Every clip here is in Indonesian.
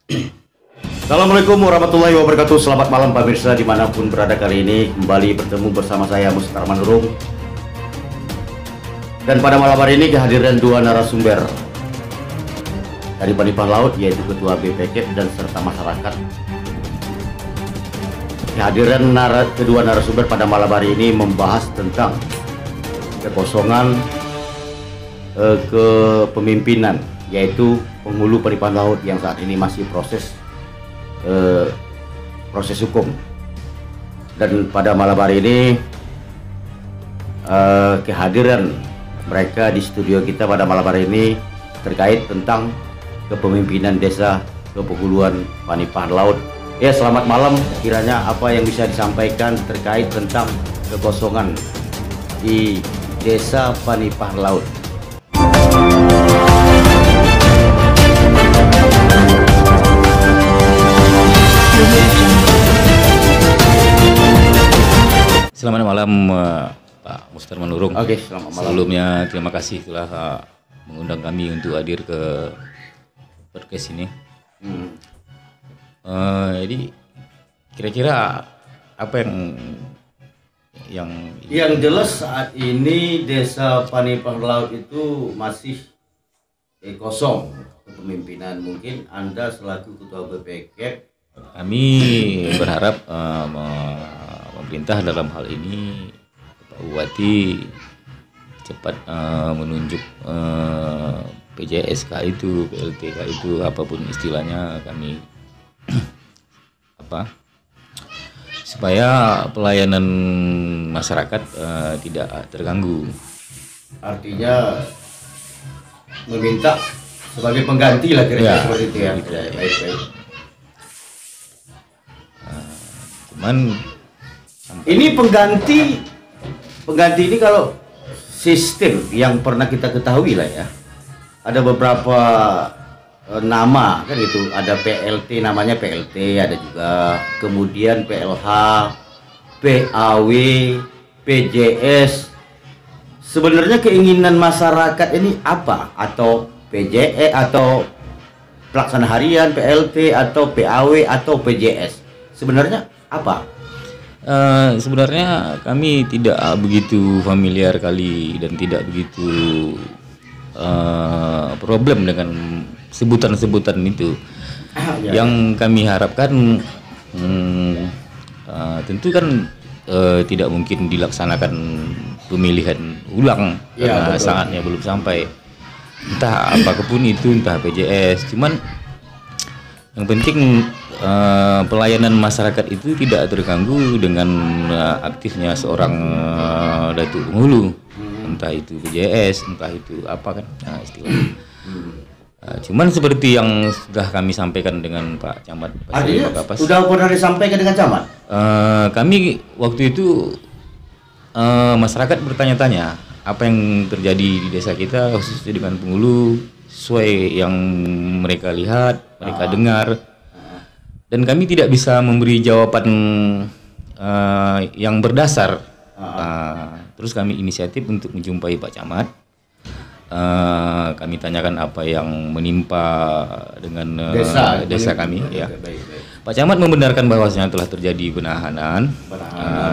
Assalamualaikum warahmatullahi wabarakatuh. Selamat malam pemirsa dimanapun berada. Kali ini kembali bertemu bersama saya Mustar Manurung. Dan pada malam hari ini kehadiran dua narasumber dari Panipah Laut, yaitu Ketua BPK dan serta masyarakat. Kehadiran kedua narasumber pada malam hari ini membahas tentang kekosongan kepemimpinan, yaitu penghulu Panipah Laut yang saat ini masih proses hukum. Dan pada malam hari ini kehadiran mereka di studio kita pada malam hari ini terkait tentang kepemimpinan desa Kepenghuluan Panipah Laut. Ya, selamat malam. Kiranya apa yang bisa disampaikan terkait tentang kekosongan di desa Panipah Laut? Selamat malam Pak Mustar Manurung. Oke, selamat malam. Sebelumnya terima kasih telah mengundang kami untuk hadir ke podcast ini. Jadi kira-kira apa yang jelas saat ini desa Panipah Laut itu masih kosong kepemimpinan. Mungkin Anda selaku Ketua BPK, kami berharap pemerintah dalam hal ini Pak Bupati cepat menunjuk PJSK itu, PLTK itu, apapun istilahnya, kami supaya pelayanan masyarakat tidak terganggu. artinya meminta sebagai pengganti lah kira-kira seperti itu ya. Gitu. Baik. Cuman Ini pengganti ini kalau sistem yang pernah kita ketahui lah ya. Ada beberapa nama kan itu, ada PLT, namanya PLT, ada juga kemudian PLH, PAW, PJS. Sebenarnya keinginan masyarakat ini apa? Atau PJE atau pelaksana harian, PLT atau PAW atau PJS? Sebenarnya apa? Sebenarnya kami tidak begitu familiar kali dan tidak begitu problem dengan sebutan-sebutan itu. Yang kami harapkan tentu kan tidak mungkin dilaksanakan pemilihan ulang karena saatnya belum sampai. Entah apapun itu, entah PJS. Cuman yang penting pelayanan masyarakat itu tidak terganggu dengan aktifnya seorang datuk penghulu, entah itu PJS, entah itu apa kan istilahnya. Cuman seperti yang sudah kami sampaikan dengan Pak Camat, Artinya sudah pernah disampaikan dengan Camat? Kami waktu itu masyarakat bertanya-tanya apa yang terjadi di desa kita khususnya dengan penghulu, sesuai yang mereka lihat, mereka dengar, dan kami tidak bisa memberi jawaban yang berdasar. Terus kami inisiatif untuk menjumpai Pak Camat. Kami tanyakan apa yang menimpa dengan desa kami. Ya. Pak Camat membenarkan bahwasanya telah terjadi penahanan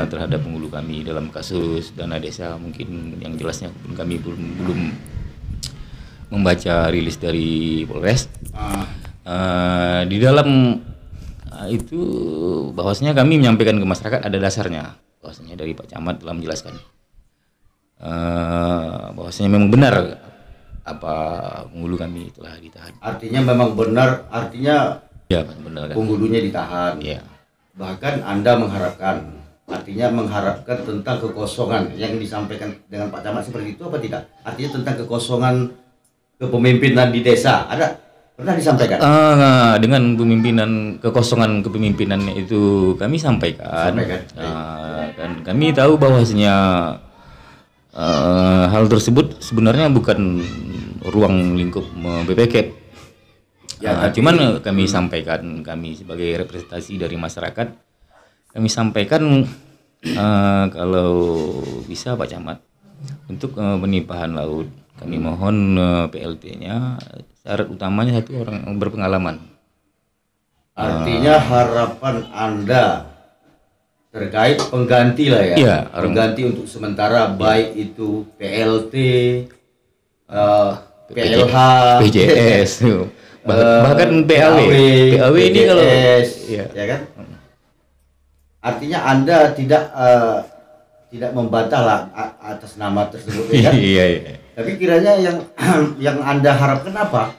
terhadap penghulu kami dalam kasus dana desa. Mungkin yang jelasnya kami belum membaca rilis dari Polres. Di dalam itu bahwasanya kami menyampaikan ke masyarakat ada dasarnya, bahwasanya dari Pak Camat telah menjelaskan bahwasanya memang benar apa penghulu kami telah ditahan. Artinya memang benar, artinya ya benar kan, penghulunya ditahan. Ya. Bahkan Anda mengharapkan tentang kekosongan yang disampaikan dengan Pak Camat seperti itu apa tidak? Artinya tentang kekosongan kepemimpinan di desa pernah disampaikan? Dengan kekosongan kepemimpinannya itu kami sampaikan. Dan kami tahu bahwasanya hal tersebut sebenarnya bukan ruang lingkup BPK. Cuman kami sampaikan, kami sebagai representasi dari masyarakat, kami sampaikan kalau bisa Pak Camat untuk penimpahan laut, kami mohon PLT-nya syarat utamanya satu orang berpengalaman. Artinya harapan Anda terkait pengganti lah ya, Iya, pengganti untuk sementara baik itu PLT, PLH, PJS, bahkan PAW ini kalau ya kan. Artinya Anda tidak membantah lah atas nama tersebut ya kan? Iya. Tapi kiranya yang Anda harapkan apa?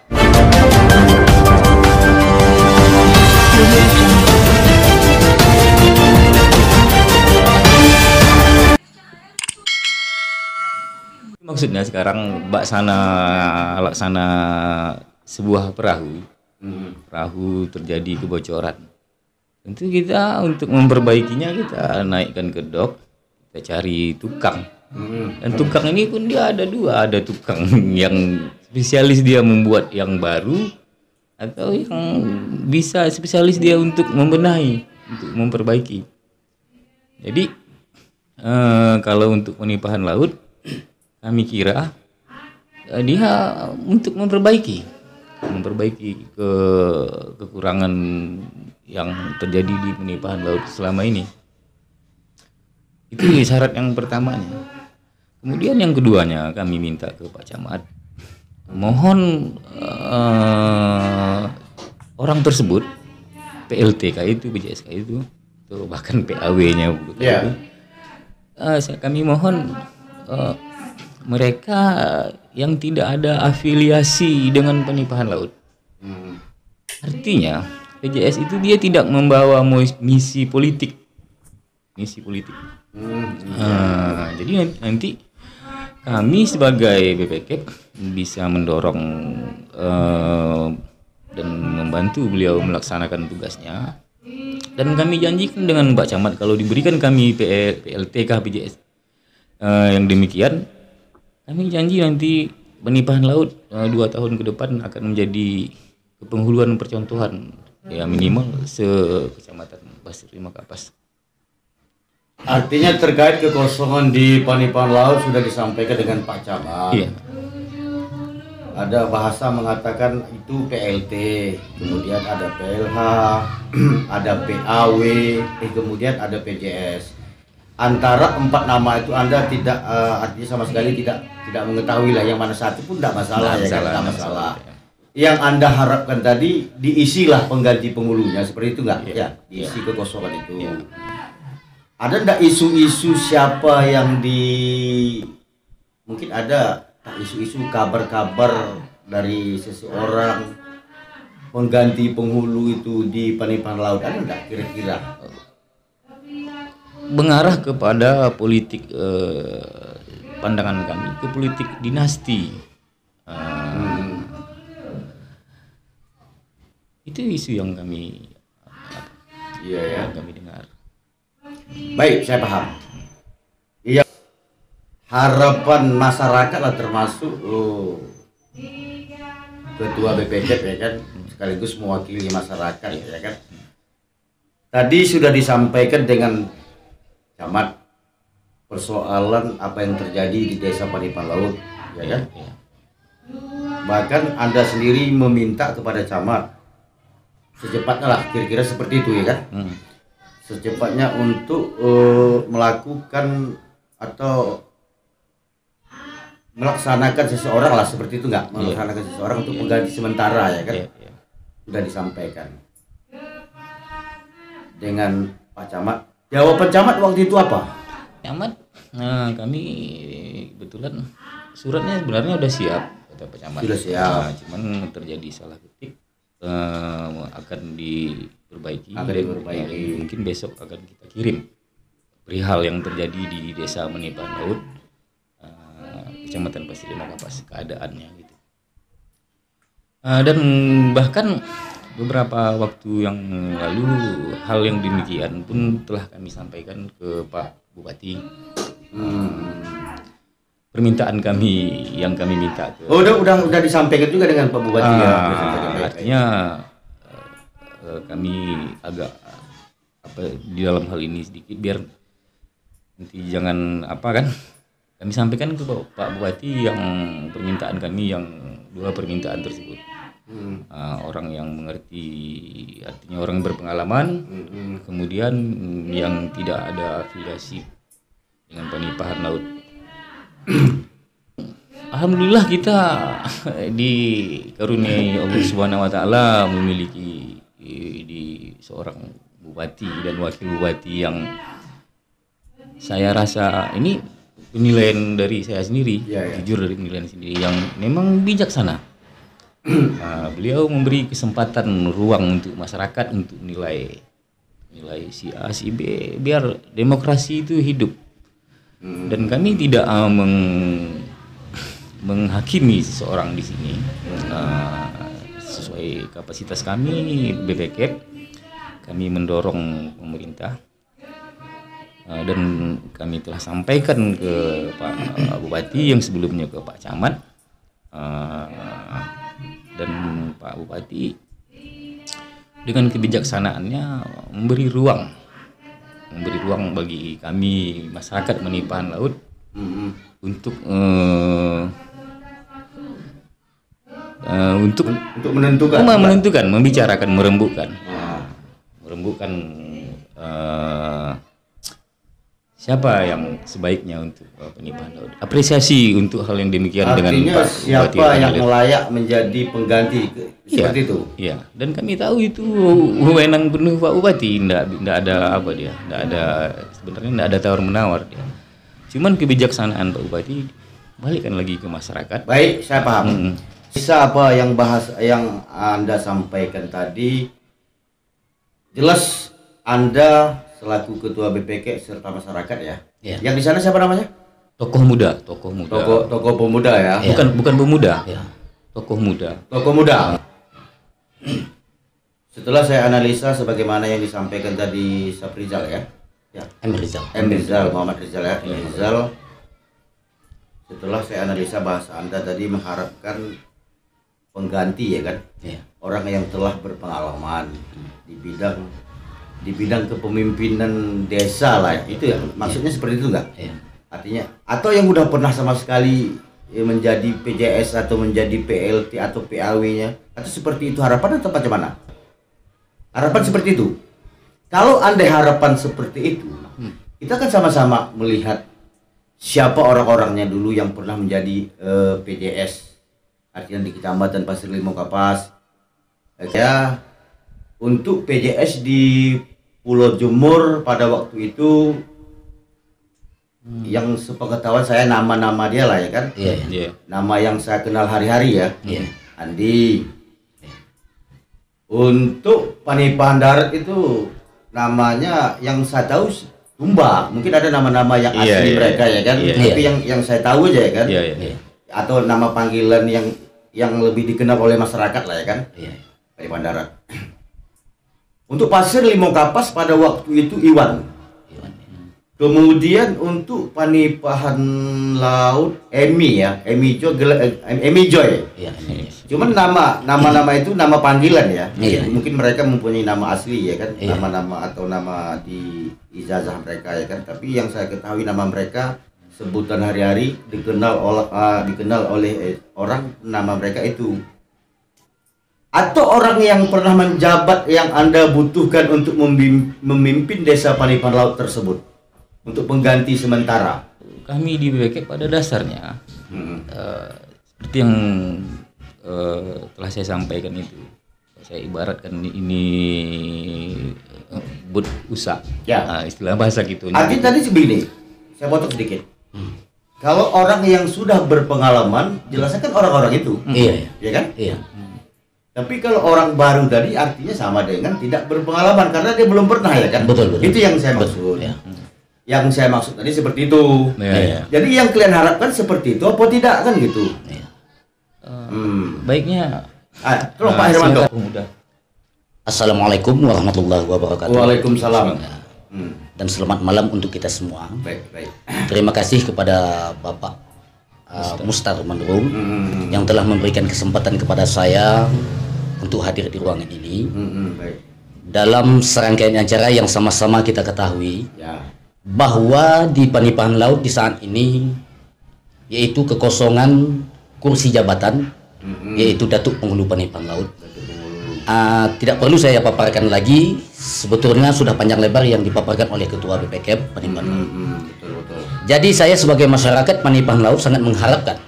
Maksudnya sekarang laksana sebuah perahu terjadi kebocoran. Tentu kita untuk memperbaikinya kita naikkan ke dok, kita cari tukang. Dan tukang ini pun dia ada dua, ada tukang yang spesialis dia membuat yang baru, atau yang bisa spesialis dia untuk membenahi, untuk memperbaiki. Jadi kalau untuk penipahan laut, kami kira dia untuk memperbaiki kekurangan yang terjadi di penipahan laut selama ini. Itu syarat yang pertamanya. Kemudian yang keduanya kami minta ke Pak Camat, mohon orang tersebut, PLTK itu, BJSK itu, atau bahkan PAW-nya kami mohon mereka yang tidak ada afiliasi dengan penipahan laut. Artinya PJS itu dia tidak membawa misi politik. Jadi nanti kami sebagai BPK bisa mendorong dan membantu beliau melaksanakan tugasnya. Dan kami janjikan dengan Pak Camat kalau diberikan kami PLTK PJS yang demikian, kami janji nanti penipahan laut 2 tahun ke depan akan menjadi kepenghuluan percontohan ya minimal se-Kecamatan Pasir Lima Kapas. Artinya terkait kekosongan di penipahan laut sudah disampaikan dengan Pak Camat. Iya. Ada bahasa mengatakan itu PLT, kemudian ada PLH, ada PAW, kemudian ada PJS. Antara 4 nama itu Anda tidak artinya sama sekali tidak mengetahui lah yang mana satu pun tidak masalah, tidak masalah. Yang Anda harapkan tadi diisilah pengganti penghulunya seperti itu nggak? Ya, diisi kekosongan itu. Ada ndak isu-isu siapa yang mungkin ada isu-isu kabar-kabar dari seseorang pengganti penghulu itu di penipahan laut, ada ndak kira-kira? Mengarah kepada politik pandangan kami ke politik dinasti. Itu isu yang kami kami dengar. Baik, saya paham. Iya, harapan masyarakat lah termasuk ketua BPK ya kan, sekaligus mewakili masyarakat ya kan. Tadi sudah disampaikan dengan Camat persoalan apa yang terjadi di Desa Panipan Laut ya kan. Bahkan Anda sendiri meminta kepada Camat secepatnya lah, kira-kira seperti itu ya kan. Secepatnya untuk melakukan atau melaksanakan seseorang lah seperti itu nggak, melaksanakan seseorang untuk pengganti sementara ya kan. Sudah disampaikan dengan Pak Camat. Jawaban Camat waktu itu apa? Camat, kami kebetulan suratnya sebenarnya udah siap, kata Pak Camat. Sudah siap. Cuman terjadi salah ketik, akan diperbaiki. Mungkin besok akan kita kirim perihal yang terjadi di Desa Penipahan Laut, Kecamatan Pasir Lima Kapas, keadaannya gitu. Dan bahkan beberapa waktu yang lalu hal yang demikian pun telah kami sampaikan ke Pak Bupati. Permintaan kami yang kami minta ke udah disampaikan juga dengan Pak Bupati ya. Artinya kami agak di dalam hal ini sedikit biar nanti jangan kami sampaikan ke Pak Bupati yang permintaan kami yang 2 permintaan tersebut. Orang yang mengerti, artinya orang yang berpengalaman, kemudian yang tidak ada afiliasi dengan penipahan laut. Alhamdulillah kita dikaruniai Allah Subhanahu wa taala memiliki di seorang bupati dan wakil bupati yang saya rasa ini penilaian dari saya sendiri, jujur dari penilaian sendiri yang memang bijaksana. Beliau memberi kesempatan ruang untuk masyarakat untuk nilai si A si B biar demokrasi itu hidup. Dan kami tidak menghakimi seseorang di sini. Sesuai kapasitas kami BPK, kami mendorong pemerintah dan kami telah sampaikan ke Pak Bupati yang sebelumnya ke Pak Camat dan Pak Bupati dengan kebijaksanaannya memberi ruang bagi kami masyarakat penipahan laut untuk menentukan, membicarakan, merembukkan siapa yang sebaiknya untuk penipahan laut. Apresiasi untuk hal yang demikian. Artinya dengan Pak siapa Bupati yang layak menjadi pengganti seperti itu. Iya, dan kami tahu itu wewenang penuh Pak Bupati, enggak ada apa dia, sebenarnya enggak ada tawar menawar dia. Cuman kebijaksanaan Pak Bupati balikkan lagi ke masyarakat. Baik, saya paham. Bisa apa yang Anda sampaikan tadi, jelas Anda selaku ketua BPK serta masyarakat ya. Yang di sana siapa namanya? Tokoh muda. Tokoh pemuda ya. Bukan pemuda. Ya. Tokoh muda. Setelah saya analisa sebagaimana yang disampaikan tadi Saprizal ya. Muhammad Rizal ya. Rizal. Setelah saya analisa bahasa Anda tadi mengharapkan pengganti ya kan. Orang yang telah berpengalaman di bidang kepemimpinan desa lah, itu ya maksudnya seperti itu enggak? Artinya atau yang udah pernah sama sekali menjadi PJS atau menjadi PLT atau PAW-nya, atau seperti itu harapan atau bagaimana? Harapan seperti itu. Kalau andai harapan seperti itu, kita kan sama-sama melihat siapa orang-orangnya dulu yang pernah menjadi PJS, artinya di Kecamatan Pasir Limau Kapas. Ya, untuk PJS di Pulau Jumur pada waktu itu yang sepengetahuan saya nama-nama dia lah ya kan. Nama yang saya kenal hari-hari ya. Andi. Untuk penipahan darat itu namanya yang saya tahu Tumba. Mungkin ada nama-nama yang asli mereka ya kan. Tapi yang saya tahu aja ya kan. Atau nama panggilan yang lebih dikenal oleh masyarakat lah ya kan. Penipahan darat. Untuk Pasir Limau Kapas pada waktu itu Iwan. Kemudian untuk penipahan laut Emi Joy. Cuman nama itu nama panggilan ya. Mungkin mereka mempunyai nama asli ya kan, nama-nama atau nama di ijazah mereka ya kan. Tapi yang saya ketahui nama mereka sebutan hari-hari dikenal oleh orang, nama mereka itu. Atau orang yang pernah menjabat yang Anda butuhkan untuk memimpin desa penipahan laut tersebut untuk pengganti sementara. Kami di BPK pada dasarnya seperti yang telah saya sampaikan itu, saya ibaratkan ini but usak istilah bahasa gitu. Artinya tadi begini, saya potong sedikit. Kalau orang yang sudah berpengalaman, jelasnya kan orang-orang itu, ya kan? Tapi kalau orang baru tadi artinya sama dengan tidak berpengalaman karena dia belum pernah ya kan? Betul. Itu yang saya maksud. Yang saya maksud tadi seperti itu. Jadi yang kalian harapkan seperti itu apa tidak kan gitu? Baiknya tolong Pak Hermanto. Assalamualaikum warahmatullahi wabarakatuh. Waalaikumsalam. Dan selamat malam untuk kita semua. Baik. Terima kasih kepada Bapak Mustar Manurung yang telah memberikan kesempatan kepada saya untuk hadir di ruangan ini. Dalam serangkaian acara yang sama-sama kita ketahui bahwa di penipahan laut di saat ini yaitu kekosongan kursi jabatan yaitu Datuk Penghulu Penipuan Laut. Tidak perlu saya paparkan lagi, sebetulnya sudah panjang lebar yang dipaparkan oleh Ketua BPKP Penipuan Laut. Betul. Jadi saya sebagai masyarakat Penipuan Laut sangat mengharapkan,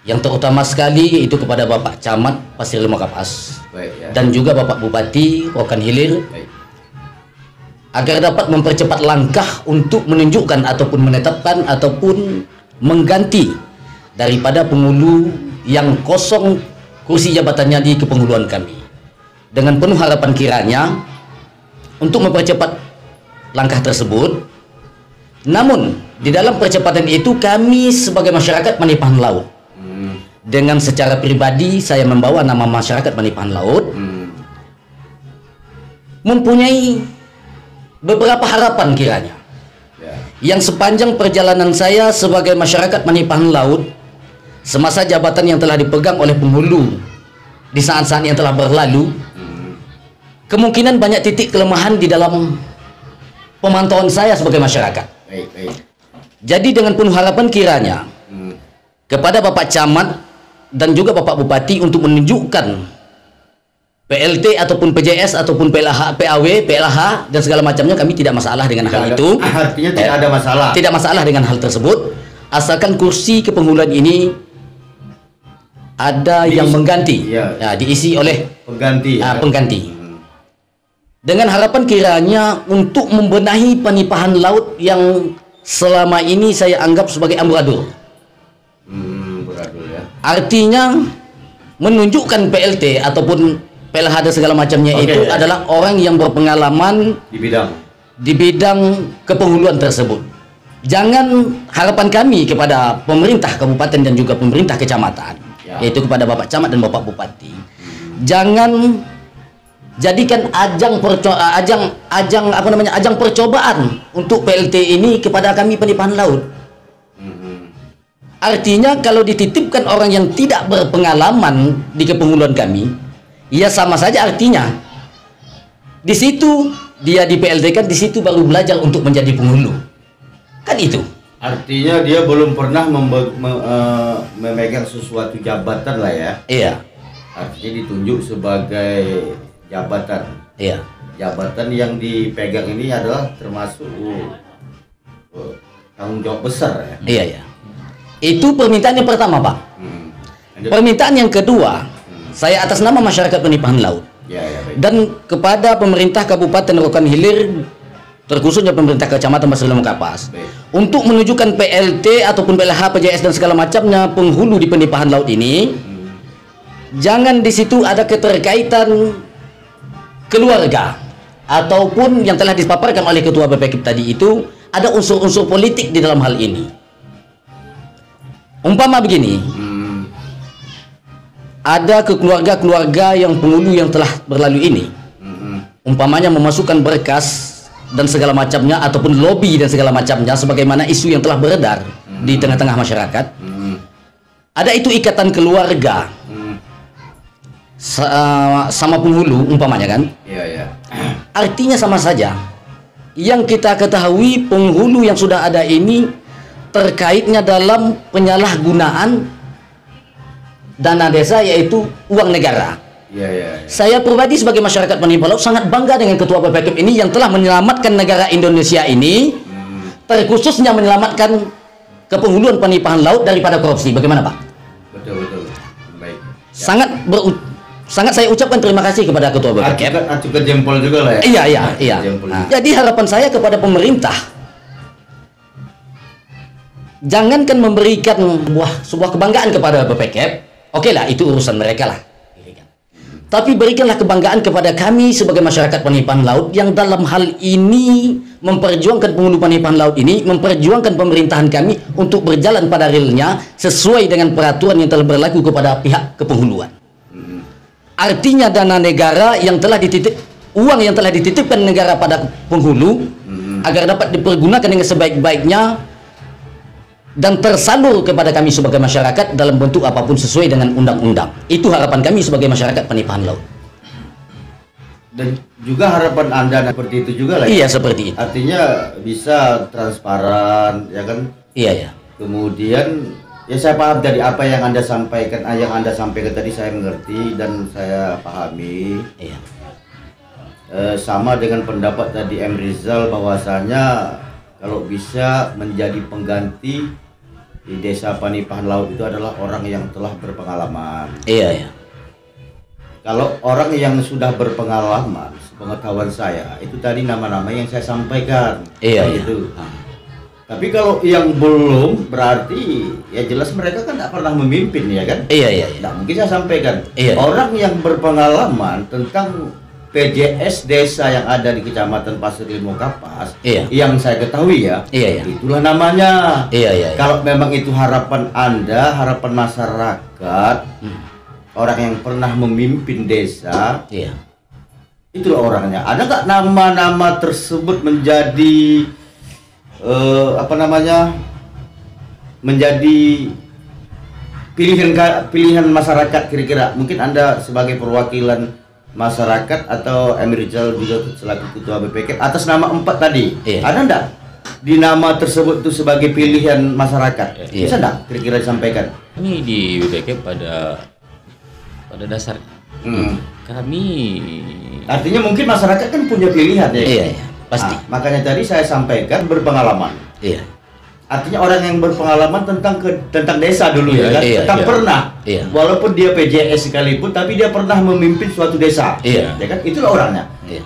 yang terutama sekali itu kepada Bapak Camat Pasir Lima Kapas, dan juga Bapak Bupati Rokan Hilir, agar dapat mempercepat langkah untuk menunjukkan ataupun menetapkan ataupun mengganti daripada penghulu yang kosong kursi jabatannya di kepenghuluan kami. Dengan penuh harapan kiranya untuk mempercepat langkah tersebut. Namun di dalam percepatan itu kami sebagai masyarakat Penipuan Laut, dengan secara pribadi saya membawa nama masyarakat Penipuan Laut, mempunyai beberapa harapan kiranya yang sepanjang perjalanan saya sebagai masyarakat Penipuan Laut semasa jabatan yang telah dipegang oleh penghulu di saat-saat yang telah berlalu, kemungkinan banyak titik kelemahan di dalam pemantauan saya sebagai masyarakat. Jadi dengan penuh harapan kiranya kepada Bapak Camat dan juga Bapak Bupati untuk menunjukkan PLT ataupun PJS ataupun PLH, PAW, PLH dan segala macamnya, kami tidak masalah dengan hal itu. Artinya tidak ada masalah. Tidak masalah dengan hal tersebut, asalkan kursi kepenghuluan ini ada yang mengganti, diisi oleh pengganti. Dengan harapan kiranya untuk membenahi penipuan laut yang selama ini saya anggap sebagai amburadul. Artinya menunjukkan PLT ataupun PLH dan segala macamnya itu adalah orang yang berpengalaman di bidang kepenghuluan tersebut. Jangan harapan kami kepada pemerintah kabupaten dan juga pemerintah kecamatan, yaitu kepada Bapak Camat dan Bapak Bupati, jangan jadikan ajang percobaan untuk PLT ini kepada kami Penipuan Laut. Artinya kalau dititipkan orang yang tidak berpengalaman di kepenghuluan kami, ya sama saja artinya di situ dia di PLT kan, di situ baru belajar untuk menjadi penghulu. Kan itu. Artinya dia belum pernah memegang sesuatu jabatan lah ya. Iya. Artinya ditunjuk sebagai jabatan. Iya. Jabatan yang dipegang ini adalah termasuk tanggung jawab besar ya. Iya, iya. Itu permintaan yang pertama, Pak. Permintaan yang kedua, saya atas nama masyarakat Penipuan Laut dan kepada pemerintah Kabupaten Rokan Hilir, terkhususnya pemerintah Kecamatan Pasir Lima Kapas, untuk menunjukkan PLT ataupun PLH, PJS dan segala macamnya penghulu di Penipuan Laut ini, jangan di situ ada keterkaitan keluarga ataupun yang telah dipaparkan oleh Ketua BPKP tadi itu ada unsur-unsur politik di dalam hal ini. Umpama begini, ada keluarga-keluarga yang penghulu yang telah berlalu ini, umpamanya memasukkan berkas dan segala macamnya ataupun lobby dan segala macamnya, sebagaimana isu yang telah beredar di tengah-tengah masyarakat. Ada itu ikatan keluarga sama penghulu umpamanya kan. Artinya sama saja. Yang kita ketahui penghulu yang sudah ada ini terkaitnya dalam penyalahgunaan dana desa, yaitu uang negara. Saya pribadi sebagai masyarakat Penipuan Laut sangat bangga dengan Ketua BPKP ini yang telah menyelamatkan negara Indonesia ini, terkhususnya menyelamatkan kepenghuluan Penipuan Laut daripada korupsi. Bagaimana, Pak? Betul. Baik. Sangat saya ucapkan terima kasih kepada Ketua BPKP. Acukan jempol juga lah ya. Iya. Nah, jadi harapan saya kepada pemerintah, jangankan memberikan sebuah kebanggaan kepada BPKP, oke lah, itu urusan mereka lah. Tapi berikanlah kebanggaan kepada kami sebagai masyarakat Penipuan Laut yang dalam hal ini memperjuangkan penghulu Penipuan Laut ini, memperjuangkan pemerintahan kami untuk berjalan pada realnya sesuai dengan peraturan yang telah berlaku kepada pihak kepenghuluan. Artinya dana negara yang telah uang yang telah dititipkan negara pada penghulu agar dapat dipergunakan dengan sebaik-baiknya dan tersalur kepada kami sebagai masyarakat dalam bentuk apapun sesuai dengan undang-undang. Itu harapan kami sebagai masyarakat Penipuan Laut. Dan juga harapan Anda seperti itu juga lah. Iya, seperti itu. Artinya bisa transparan, ya kan? Iya. Kemudian Ya saya paham dari apa yang Anda sampaikan, tadi saya mengerti dan saya pahami. Iya. Sama dengan pendapat tadi M. Rizal bahwasanya kalau bisa menjadi pengganti di Desa Panipahan Laut itu adalah orang yang telah berpengalaman. Iya, iya. Kalau orang yang sudah berpengalaman, sepengetahuan saya, itu tadi nama-nama yang saya sampaikan. Iya, iya. Itu. Tapi kalau yang belum, berarti ya jelas mereka kan tidak pernah memimpin, ya kan? Iya, iya, iya. Tidak mungkin saya sampaikan. Iya. Orang yang berpengalaman tentang PJS desa yang ada di Kecamatan Pasir Limo Kapas, Iya. yang saya ketahui ya, Iya, iya. itulah namanya. Iya, iya, iya. Kalau memang itu harapan Anda, harapan masyarakat, orang yang pernah memimpin desa, Iya. itulah orangnya. Ada nggak nama-nama tersebut menjadi menjadi pilihan masyarakat kira-kira? Mungkin Anda sebagai perwakilan masyarakat atau Emir Rizal juga selaku ketua BPK atas nama 4 tadi. Iya. Ada enggak di nama tersebut itu sebagai pilihan masyarakat? Iya. Bisa enggak kira-kira disampaikan? Kami di BPK pada dasarnya kami Artinya mungkin masyarakat kan punya pilihan ya. Iya, iya. Pasti. Makanya tadi saya sampaikan berpengalaman. Iya. Artinya orang yang berpengalaman tentang desa dulu, Iya, ya kan, iya, tentang iya. pernah, Iya. walaupun dia PJS sekalipun, tapi dia pernah memimpin suatu desa, Iya. ya kan, itulah orangnya. Iya.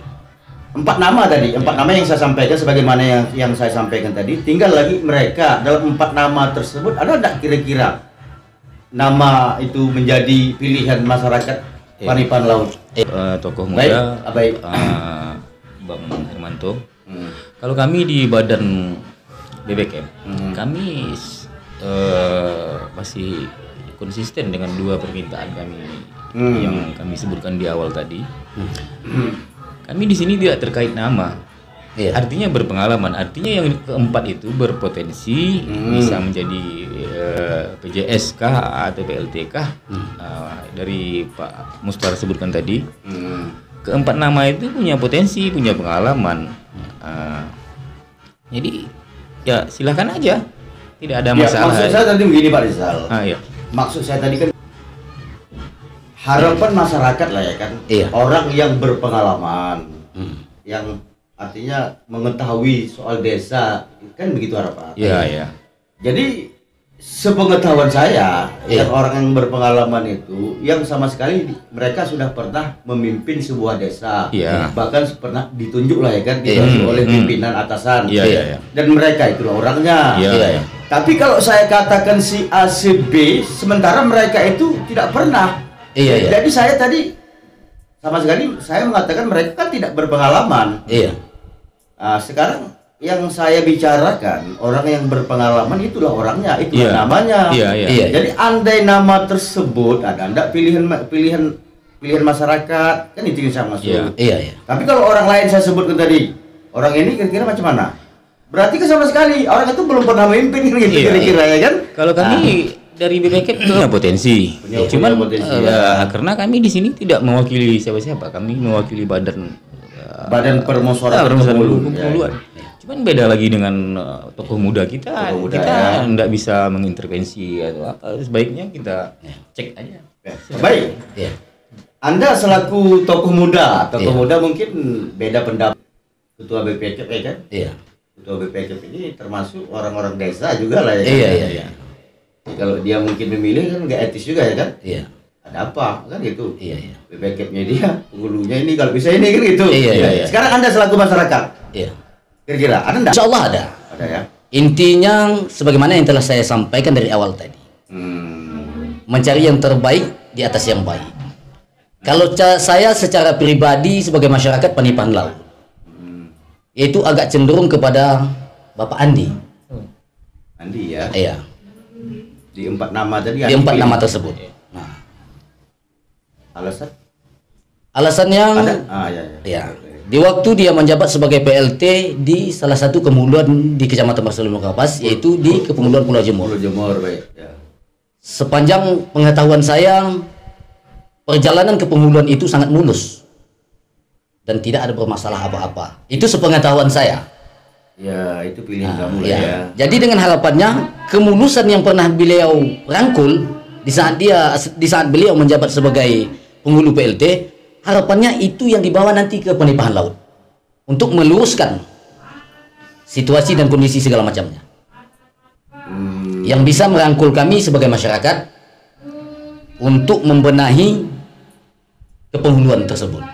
4 nama tadi, 4 nama yang saya sampaikan, sebagaimana yang saya sampaikan tadi. Tinggal lagi mereka dalam 4 nama tersebut ada tidak kira-kira nama itu menjadi pilihan masyarakat Panipahan Laut? tokoh Baik, muda baik. Bang Hermanto. Kalau kami di badan BBK, kami masih konsisten dengan 2 permintaan kami yang kami sebutkan di awal tadi. Kami di sini tidak terkait nama. Iya. Artinya berpengalaman. Artinya yang keempat itu berpotensi bisa menjadi PJS kah atau PLT kah, dari Pak Mustar sebutkan tadi. Keempat nama itu punya potensi, punya pengalaman. Jadi ya silahkan aja, tidak ada Ya, masalah. maksud saya tadi begini Pak Rizal. Iya. Maksud saya tadi kan harapan masyarakat lah ya kan, Iya. orang yang berpengalaman, yang artinya mengetahui soal desa, kan begitu harapan. Iya, iya. Jadi sepengetahuan saya, Iya. yang orang yang berpengalaman itu, yang sama sekali mereka sudah pernah memimpin sebuah desa, Iya. bahkan pernah ditunjuk lah ya kan, ditunjuk oleh pimpinan atasan, Iya, iya, iya. dan mereka itulah orangnya. Iya, iya. Tapi kalau saya katakan si A, si B, sementara mereka itu tidak pernah. Iya, iya. Jadi saya tadi sama sekali saya mengatakan mereka kan tidak berpengalaman. Iya. Nah, sekarang yang saya bicarakan orang yang berpengalaman itulah orangnya, itulah Iya. namanya. Iya, iya. Iya. Jadi andai nama tersebut ada enggak pilihan masyarakat, kan itu yang saya maksud. Iya. Iya, iya. Tapi kalau orang lain saya sebutkan tadi, orang ini kira-kira macam mana? Berarti kan sama sekali orang itu belum pernah memimpin gitu Iya. kira-kira ya kan? Kalau kami dari BPK punya potensi. Punya Cuman potensi, karena kami di sini tidak mewakili siapa-siapa, kami mewakili badan Badan Permusyawaratan Pemuluhan. Cuman beda lagi dengan tokoh muda kita. Tokoh muda, Kita ya. nggak bisa mengintervensi atau apa. Sebaiknya kita cek aja. Baik. Iya. Anda selaku tokoh muda Iya. mungkin beda pendapat. Ketua BPK ya kan? Iya. Ketua BPK ini termasuk orang-orang desa juga lah ya kan? Iya, iya, iya. Kalau dia mungkin memilih kan nggak etis juga ya kan? Iya. Ada apa kan gitu? Iya, iya. BPK-nya dia, hulunya ini kalau bisa ini kan gitu. Iya, iya, iya. Sekarang Anda selaku masyarakat, Iya. kira-kira ada enggak? Insya Allah ada. Ada ya. Intinya sebagaimana yang telah saya sampaikan dari awal tadi. Mencari yang terbaik di atas yang baik. Kalau saya secara pribadi sebagai masyarakat Panipahan Laut, yaitu agak cenderung kepada Bapak Andi. Andi ya. Iya. Di 4 nama tadi. Di 4 nama tersebut. Nah, Alasan? alasannya, Ada? Ya. ya, di waktu dia menjabat sebagai PLT di salah satu kemuluan di Kecamatan Pasir Limo Kapas, yaitu di Kepemuluan Pulau Jemur. Pulau Jemur baik. Ya. Sepanjang pengetahuan saya, perjalanan kepemuluan itu sangat mulus dan tidak ada bermasalah apa-apa. Itu sepengetahuan saya. Ya, itu pilihan kamu lah Ya. ya. Jadi dengan harapannya kemulusan yang pernah beliau rangkul di saat beliau menjabat sebagai penghulu PLT, harapannya itu yang dibawa nanti ke penipahan laut untuk meluruskan situasi dan kondisi segala macamnya. Yang bisa merangkul kami sebagai masyarakat untuk membenahi kepenghuluan tersebut.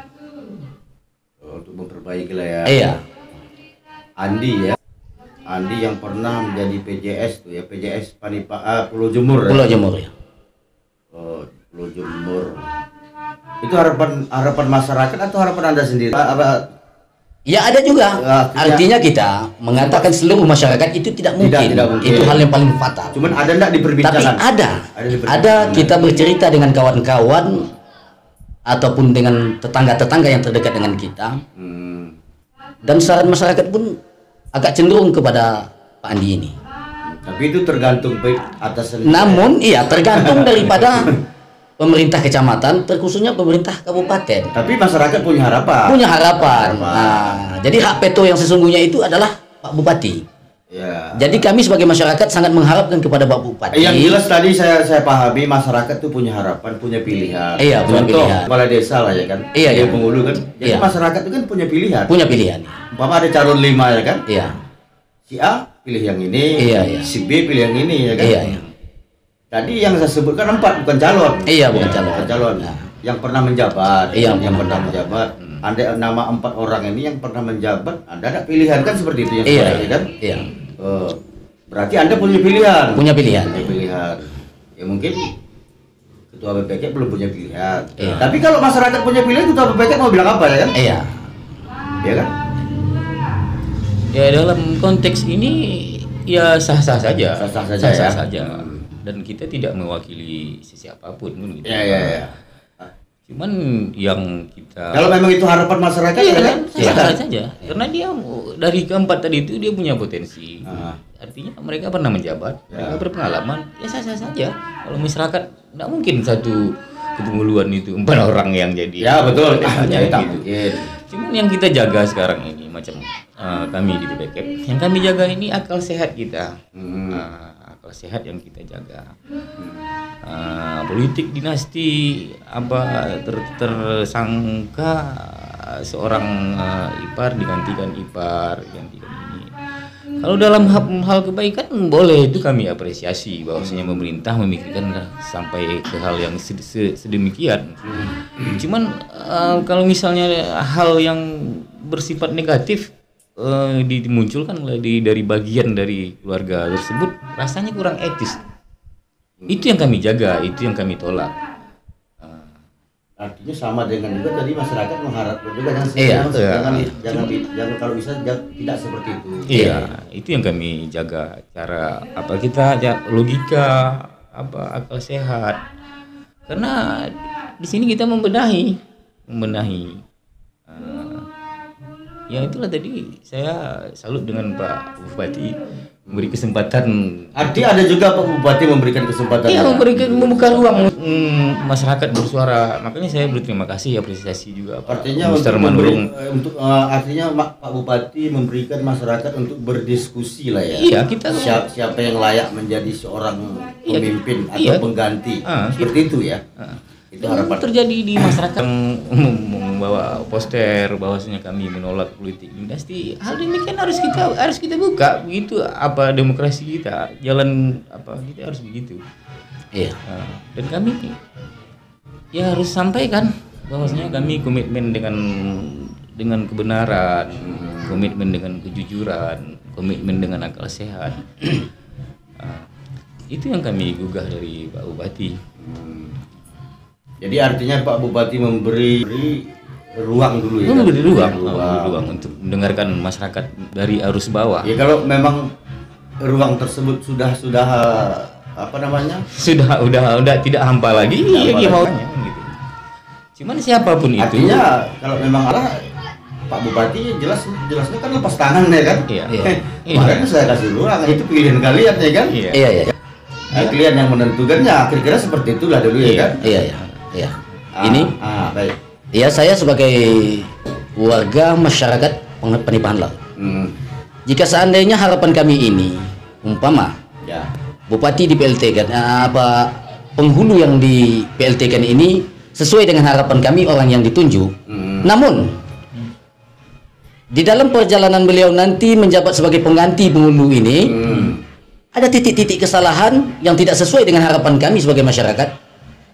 Untuk memperbaiki lah ya. Iya. Andi ya. Andi yang pernah menjadi PJS tuh ya, PJS Pulau Jemur. Pulau Jemur ya. Oh, Pulau Jemur. Itu harapan masyarakat atau harapan Anda sendiri? Ya ada juga. Artinya kita mengatakan seluruh masyarakat itu tidak mungkin. Tidak mungkin. Itu hal yang paling fatal. Cuman ada enggak diperbincangkan? Tapi ada kita bercerita dengan kawan-kawan ataupun dengan tetangga-tetangga yang terdekat dengan kita. Dan saran masyarakat pun agak cenderung kepada Pak Andi ini. Tapi itu tergantung atas. Namun iya tergantung daripada pemerintah kecamatan, terkhususnya pemerintah kabupaten. Tapi masyarakat punya harapan. Punya harapan. Nah, jadi hak veto yang sesungguhnya itu adalah Pak Bupati. Ya. Jadi kami sebagai masyarakat sangat mengharapkan kepada Pak Bupati. Yang jelas tadi saya pahami masyarakat tuh punya harapan, punya pilihan. Iya, punya Contoh, pilihan. kepala desa lah ya kan. Iya, Dia iya. penghulu kan. Jadi Iya. masyarakat itu kan punya pilihan. Punya pilihan. Umpama ada calon 5 ya kan. Iya. Si A pilih yang ini, Iya, iya. si B pilih yang ini ya kan. Iya, iya. Tadi yang saya sebutkan 4 bukan calon. Iya, bukan calon. Bukan calon. Nah. Yang pernah menjabat. Iya, yang pernah pernah menjabat. Ada nama 4 orang ini yang pernah menjabat. Ada pilihan kan seperti itu yang Iya, sebenarnya kan. iya. Berarti Anda punya pilihan. Punya pilihan. Punya pilihan. Ya mungkin ketua BPK belum punya pilihan. Iya. Tapi kalau masyarakat punya pilihan, ketua BPK mau bilang apa ya kan? Iya. Iya kan? Ya dalam konteks ini ya sah-sah saja. Sah-sah saja ya. saja. Dan kita tidak mewakili siapapun gitu. Iya, iya, iya. Cuman yang kita Kalau memang itu harapan masyarakat iya ya kan, kan? sah-sah saja. Karena dia dari keempat tadi itu dia punya potensi. Ah. Artinya mereka pernah menjabat, Ya. mereka berpengalaman, ya sah-sah saja. Kalau masyarakat tidak mungkin satu kepenghuluan itu 4 orang yang jadi. Ya betul. Hanya Tak gitu. mungkin. Cuman yang kita jaga sekarang ini macam kami di BPK, yang kami jaga ini akal sehat kita. Akal sehat yang kita jaga. Politik dinasti apa tersangka seorang ipar digantikan ini. Kalau dalam hal kebaikan boleh, itu kami apresiasi bahwasanya pemerintah memikirkan sampai ke hal yang sedemikian. Cuman kalau misalnya hal yang bersifat negatif dimunculkan dari bagian dari keluarga tersebut, rasanya kurang etis. Itu yang kami jaga, itu yang kami tolak. Artinya sama dengan juga tadi masyarakat mengharapkan juga Iya, jangan kalau bisa tidak seperti itu. Iya, itu yang kami jaga. Cara apa kita logika, akal sehat. Karena di sini kita membenahi. Ya itulah tadi saya salut dengan Pak Bupati memberi kesempatan. Artinya ada juga Pak Bupati memberikan kesempatan. Iya, membuka ruang masyarakat bersuara. Makanya saya berterima kasih, apresiasi juga Pak Artinya Mustar Manurung. Artinya Pak Bupati memberikan masyarakat untuk berdiskusi lah ya. Iya, kita siapa yang layak menjadi seorang pemimpin atau iya. pengganti. Seperti itu ya. Itu harapan. Terjadi di masyarakat membawa poster bahwasanya kami menolak politik dinasti. Hal demikian harus kita buka, begitu apa demokrasi kita, jalan apa kita harus begitu. Iya. Dan kami ya harus sampaikan bahwasanya kami komitmen dengan kebenaran, komitmen dengan kejujuran, komitmen dengan akal sehat. Itu yang kami gugah dari Pak Bupati. Jadi artinya Pak Bupati memberi ruang dulu ya. Memberi ruang untuk mendengarkan masyarakat dari arus bawah. Ya kalau memang ruang tersebut sudah apa namanya? Udah tidak hampa lagi, ya maunya gitu. Cuman siapapun itu. Artinya kalau memang Pak Bupati jelasnya kan lepas tangan ya kan? Iya. Makanya saya kasih ruang, itu pilihan kalian ya kan? Iya. Kalian yang menentukannya, kira-kira seperti itulah dulu ya kan? Iya. Ini baik. ya saya sebagai warga masyarakat penipahan laut. jika seandainya harapan kami ini umpama Ya. bupati di PLT kan penghulu yang di PLT kan ini sesuai dengan harapan kami orang yang ditunjuk. Namun di dalam perjalanan beliau nanti menjabat sebagai pengganti penghulu ini ada titik-titik kesalahan yang tidak sesuai dengan harapan kami sebagai masyarakat.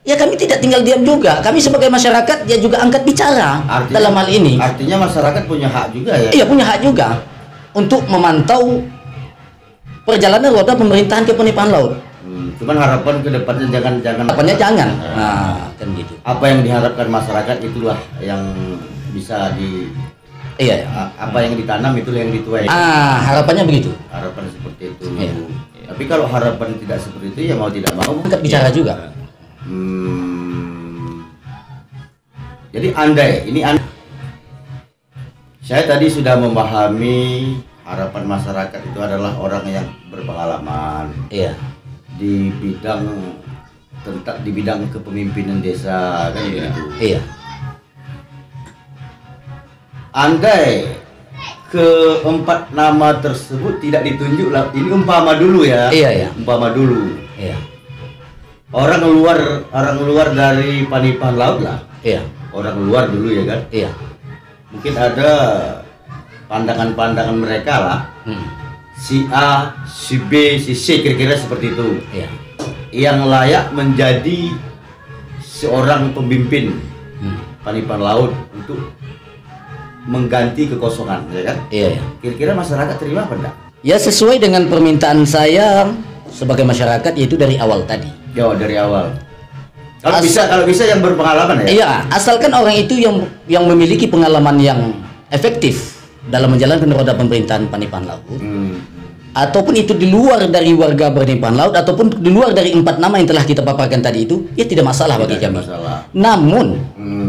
Ya kami tidak tinggal diam juga. Kami sebagai masyarakat ya juga angkat bicara dalam hal ini. Artinya masyarakat punya hak juga ya. Iya, punya hak juga untuk memantau perjalanan roda pemerintahan kepanipahan laut. Cuman harapan ke depannya jangan. Harapannya jangan. Nah, kan gitu. Apa yang diharapkan masyarakat itulah yang bisa Iya. apa yang ditanam itulah yang dituai. Harapannya begitu. Harapan seperti itu. Iya. Tapi kalau harapan tidak seperti itu ya mau tidak mau Angkat bicara juga. Jadi saya tadi sudah memahami harapan masyarakat itu adalah orang yang berpengalaman. Iya. Di bidang kepemimpinan desa kan gitu. Iya. Andai keempat nama tersebut tidak ditunjuk lah, ini umpama dulu ya. Iya. Umpama dulu. Iya. Orang luar dari Panipahan Laut lah. Iya. Orang luar dulu ya kan. Iya. Mungkin ada pandangan-pandangan mereka lah. Si A, si B, si C kira-kira seperti itu. Iya. Yang layak menjadi seorang pemimpin Panipahan Laut untuk mengganti kekosongan, ya kan? Iya. Kira-kira masyarakat terima apa enggak? Ya sesuai dengan permintaan saya sebagai masyarakat yaitu dari awal tadi. Ya dari awal. Kalau bisa yang berpengalaman ya. Iya, asalkan orang itu yang memiliki pengalaman yang efektif dalam menjalankan roda pemerintahan Panipahan Laut. Ataupun itu di luar dari warga Panipahan Laut ataupun di luar dari 4 nama yang telah kita paparkan tadi itu, ya tidak masalah bagi kami. Namun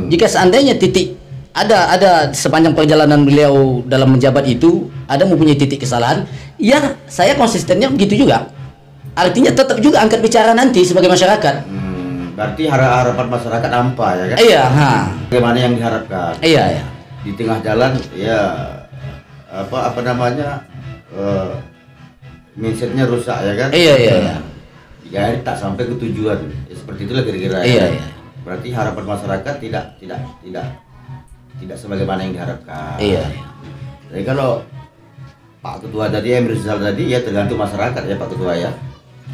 jika seandainya titik ada sepanjang perjalanan beliau dalam menjabat itu ada mempunyai titik kesalahan, ya saya konsistennya begitu juga. Artinya tetap juga angkat bicara nanti sebagai masyarakat. Berarti harapan masyarakat apa ya kan? Iya. Bagaimana yang diharapkan? Iya. Di tengah jalan ya apa namanya mindsetnya rusak ya kan? Iya. Ya tak sampai ke tujuan. Ya, seperti itulah kira-kira. Iya. Berarti harapan masyarakat tidak sebagaimana yang diharapkan. Iya. Jadi kalau Pak Ketua tadi, Emir Rizal tadi ya tergantung masyarakat ya Pak Ketua ya.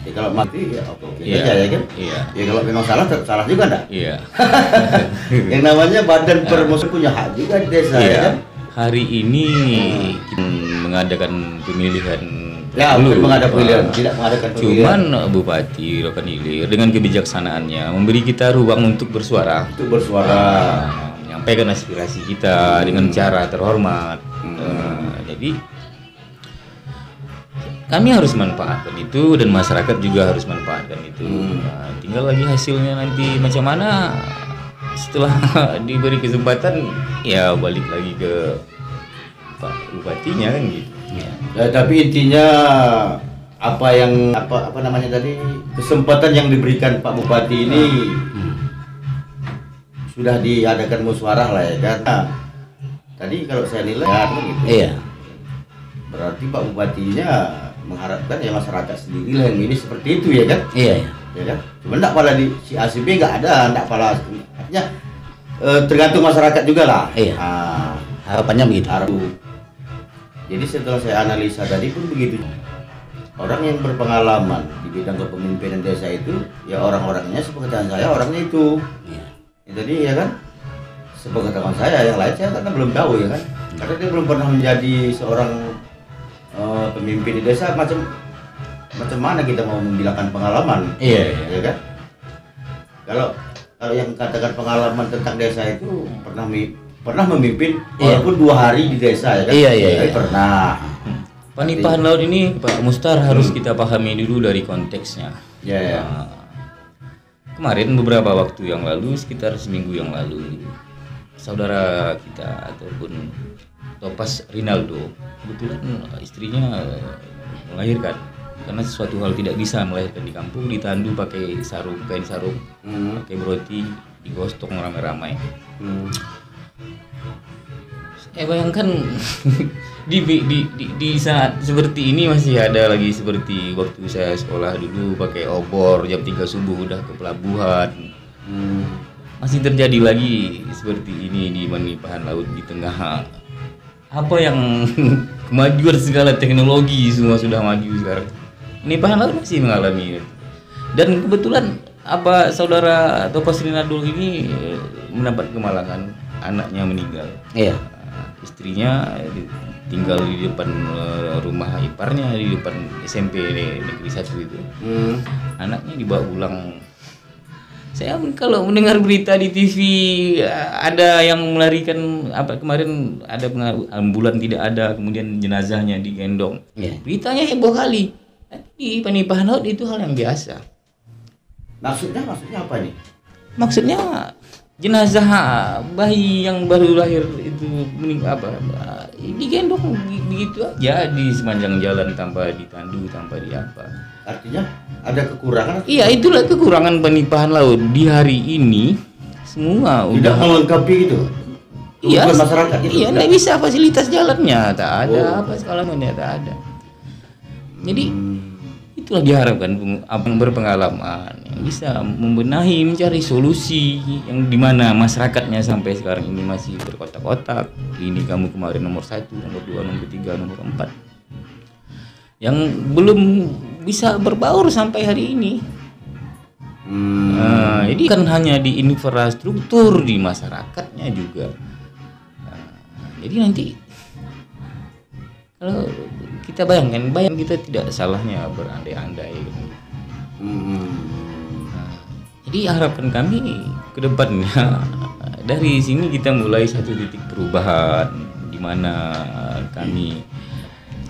Ya kalau mati ya oke aja ya kan. Iya. Ya kalau memang salah juga enggak? Iya. Yang namanya badan permusyawaratan punya hak juga di desa ya kan. Hari ini kita mengadakan pemilihan. Ya, mengadakan pemilihan, tidak mengadakan pemilihan. Cuman Bupati Rokan Hilir dengan kebijaksanaannya memberi kita ruang untuk bersuara. Menyampaikan aspirasi kita dengan cara terhormat. Jadi kami harus manfaatkan itu dan masyarakat juga harus manfaatkan itu. Tinggal lagi hasilnya nanti macam mana setelah diberi kesempatan ya balik lagi ke Pak Bupatinya kan gitu. Ya, tapi intinya apa namanya tadi kesempatan yang diberikan Pak Bupati ini sudah diadakan musyawarah lah ya kan. Tadi kalau saya nilai ya gitu. Iya. Berarti Pak Bupatinya mengharapkan ya masyarakat sendiri lah yang ini seperti itu ya kan? Iya. Ya kan? Cuma enggak pala di si ACB enggak ada, enggak pala artinya tergantung masyarakat juga lah. Iya. Harapannya begitu. Jadi setelah saya analisa tadi pun begitu. Orang yang berpengalaman di bidang kepemimpinan desa itu ya orang-orangnya sepengetahuan saya orangnya itu. Iya. Ya, tadi ya kan? Sepengetahuan saya yang lain saya kan belum tahu ya kan? Karena dia belum pernah menjadi seorang pemimpin di desa, macam mana kita mau membilangkan pengalaman? Iya. Ya kan? Kalau yang katakan pengalaman tentang desa itu pernah memimpin walaupun 2 hari di desa ya kan? Iya. Pernah. Panipahan Laut ini Pak Mustar harus kita pahami dulu dari konteksnya. Ya. Kemarin beberapa waktu yang lalu, sekitar seminggu yang lalu, saudara kita ataupun Topas Rinaldo kebetulan istrinya melahirkan karena sesuatu hal tidak bisa melahirkan di kampung, ditandu pakai kain sarung, pakai broti, digostok ramai-ramai. Bayangkan di saat seperti ini masih ada lagi seperti waktu saya sekolah dulu pakai obor jam 3 subuh udah ke pelabuhan. Masih terjadi lagi seperti ini di penipahan laut di tengah apa yang kemajuan segala teknologi semua sudah maju sekarang. Penipahan laut masih mengalami. Dan kebetulan apa saudara atau Pasrinadul ini mendapat kemalangan, anaknya meninggal. Iya. Istrinya tinggal di depan rumah iparnya di depan SMP Negeri 1 itu. Anaknya dibawa pulang. Saya kalau mendengar berita di TV ada yang melarikan apa kemarin ada ambulan tidak ada, kemudian jenazahnya digendong. Beritanya heboh kali. Di penipahan laut itu hal yang biasa. Maksudnya apa nih? Maksudnya jenazah bayi yang baru lahir itu digendong begitu aja di sepanjang jalan tanpa ditandu, tanpa diapa. Artinya ada kekurangan? Iya, itulah kekurangan penipahan laut di hari ini. Semua tidak melengkapi gitu. Iya, masyarakat itu. Iya, nggak bisa fasilitas jalannya, tak ada apa sekolahnya tak ada. Jadi itulah diharapkan yang berpengalaman yang bisa membenahi, mencari solusi yang dimana masyarakatnya sampai sekarang ini masih berkotak-kotak. Ini kamu kemarin nomor 1, nomor 2, nomor 3, nomor 4 yang belum bisa berbaur sampai hari ini. Jadi kan hanya di infrastruktur di masyarakatnya juga. Jadi nanti kalau kita bayangkan kita tidak salahnya berandai-andai. Jadi harapan kami ke depannya dari sini kita mulai satu titik perubahan di mana kami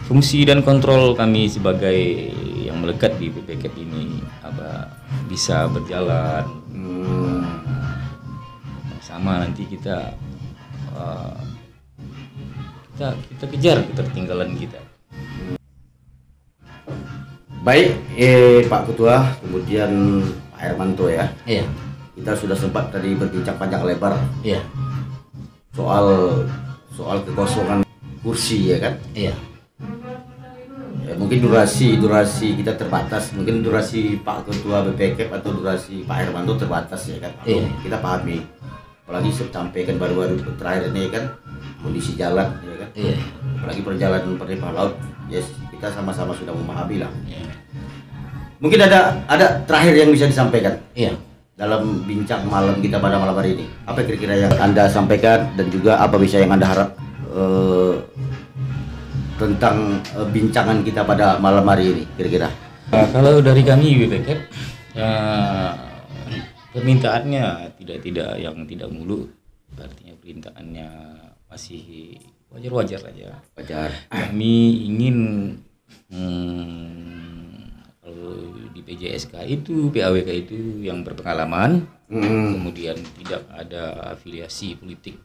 fungsi dan kontrol kami sebagai yang melekat di BPKP ini bisa berjalan. Sama nanti kita kejar ketertinggalan kita. Baik, Pak Ketua, kemudian Pak Hermanto ya. Iya. Kita sudah sempat tadi berbincang panjang lebar. Iya. Soal kekosongan kursi ya kan? Iya. Ya, mungkin durasi kita terbatas, mungkin durasi Pak Ketua BPKP atau durasi Pak Hermanto terbatas ya kan? Iya. Kita pahami. Apalagi sampaikan baru-baru terakhir ini kan kondisi jalan ya kan? Iya. Apalagi perjalanan penipahan laut, yes, kita sama-sama sudah memahami lah. Iya. Mungkin ada terakhir yang bisa disampaikan. Iya. Dalam bincang malam kita pada malam hari ini, apa kira-kira yang Anda sampaikan dan juga apa bisa yang Anda harap tentang bincangan kita pada malam hari ini kira-kira? Kalau dari kami BPKP permintaannya tidak yang tidak mulu, artinya permintaannya masih wajar-wajar aja. Wajar. Kami ingin kalau di PJSK itu, PAWK itu yang berpengalaman, kemudian tidak ada afiliasi politik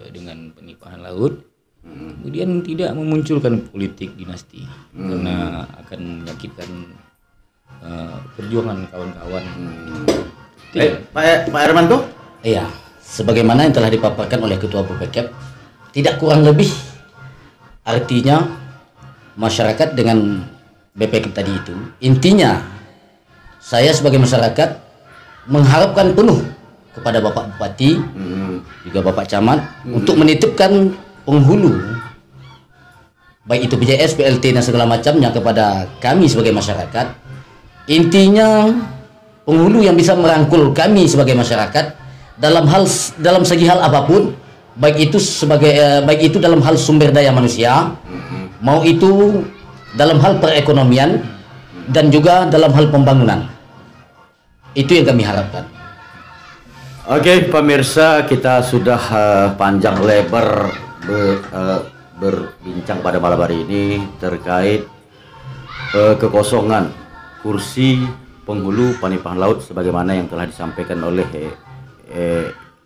dengan penipahan laut, kemudian tidak memunculkan politik dinasti karena akan menyakitkan perjuangan kawan-kawan. Pak Hermanto? Iya, sebagaimana yang telah dipaparkan oleh Ketua BPKP, tidak kurang lebih artinya masyarakat dengan BPKP tadi itu, intinya saya sebagai masyarakat mengharapkan penuh kepada Bapak Bupati, juga Bapak Camat untuk menitipkan penghulu baik itu BJS, PLT dan segala macamnya kepada kami sebagai masyarakat. Intinya penghulu yang bisa merangkul kami sebagai masyarakat dalam segi hal apapun, baik itu dalam hal sumber daya manusia, mau itu dalam hal perekonomian dan juga dalam hal pembangunan. Itu yang kami harapkan. Oke, pemirsa, kita sudah panjang lebar berbincang pada malam hari ini terkait kekosongan kursi penghulu penipahan laut sebagaimana yang telah disampaikan oleh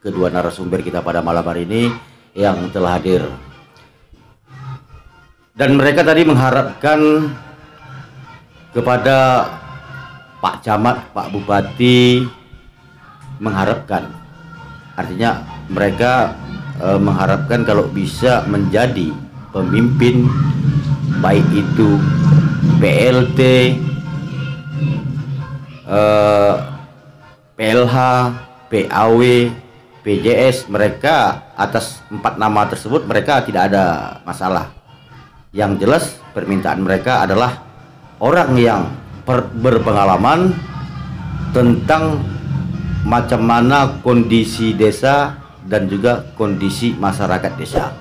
kedua narasumber kita pada malam hari ini yang telah hadir. Dan mereka tadi mengharapkan kepada Pak Camat, Pak Bupati, mengharapkan, artinya mereka mengharapkan kalau bisa menjadi pemimpin, baik itu PLT, PLH, PAW, PJS, mereka atas 4 nama tersebut mereka tidak ada masalah. Yang jelas permintaan mereka adalah orang yang berpengalaman tentang macam mana kondisi desa dan juga kondisi masyarakat desa.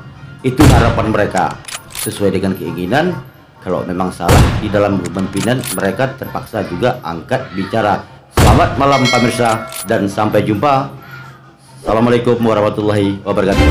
Itu harapan mereka, sesuai dengan keinginan. Kalau memang salah di dalam kepemimpinan, mereka terpaksa juga angkat bicara. Selamat malam pemirsa dan sampai jumpa. Assalamualaikum warahmatullahi wabarakatuh.